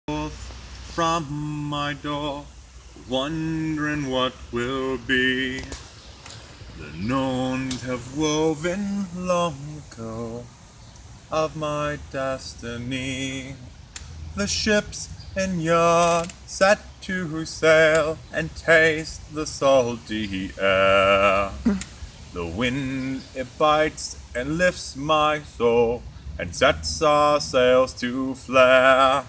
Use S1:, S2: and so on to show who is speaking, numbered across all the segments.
S1: Forth from my door, wondering what will be. The gnomes have woven long ago of my destiny. The ships in yard set to sail and taste the salty air. The wind it bites and lifts my soul and sets our sails to flare.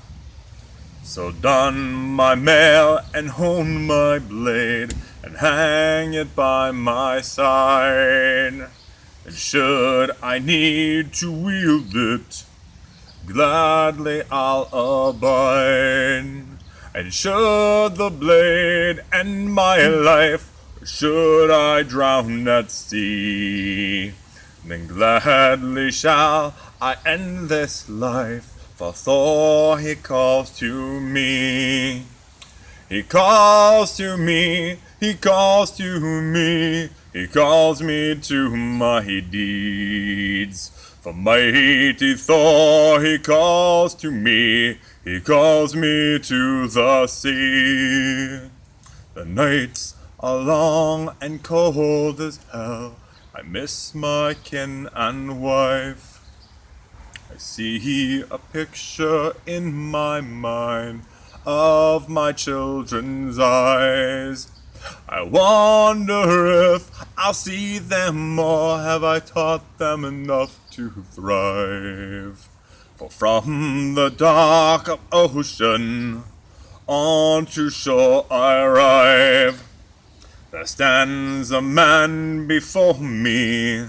S1: So don my mail and hone my blade and hang it by my side. And should I need to wield it, gladly I'll abide. And should the blade end my life, or should I drown at sea, then gladly shall I end this life, for Thor he calls to me. He calls to me, he calls to me, he calls me to my deeds. For mighty Thor he calls to me, he calls me to the sea. The nights are long and cold as hell, I miss my kin and wife. I see a picture in my mind of my children's eyes. I wonder if I'll see them more. Have I taught them enough to thrive? For from the dark of ocean onto shore I arrive. There stands a man before me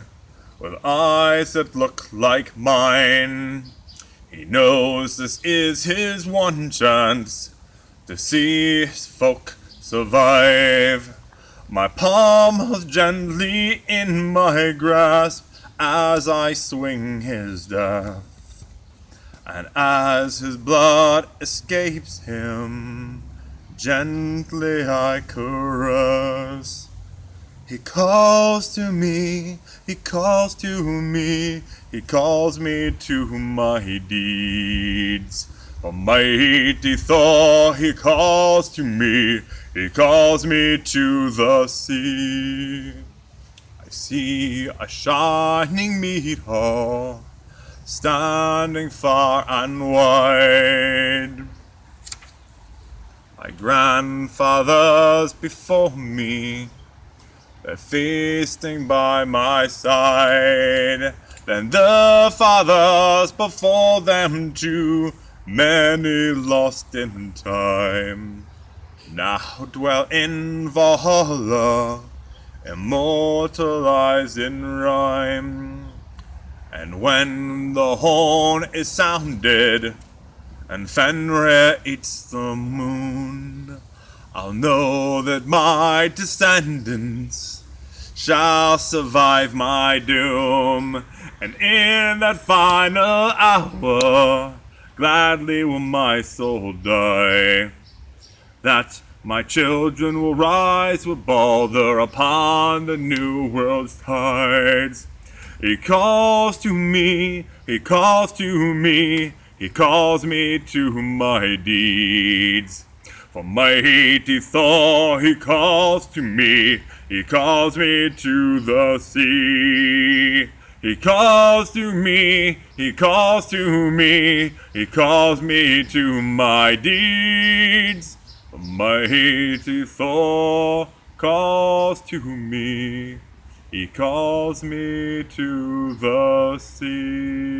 S1: with eyes that look like mine. He knows this is his one chance to see his folk survive. My palm holds gently in my grasp as I swing his death, and as his blood escapes him, gently I caress. He calls to me, he calls to me, he calls me to my deeds. For mighty Thor, he calls to me, he calls me to the sea. I see a shining mead hall, standing far and wide. My grandfathers before me, they're feasting by my side. Then the fathers before them too, many lost in time, now dwell in Valhalla, immortalized in rhyme. And when the horn is sounded and Fenrir eats the moon, I'll know that my descendants shall survive my doom. And in that final hour, gladly will my soul die, that my children will rise with Balder upon the new world's tides. He calls to me, he calls to me, he calls me to my deeds. For mighty Thor, he calls to me, he calls me to the sea. He calls to me, he calls to me, he calls me to my deeds. For mighty Thor calls to me, he calls me to the sea.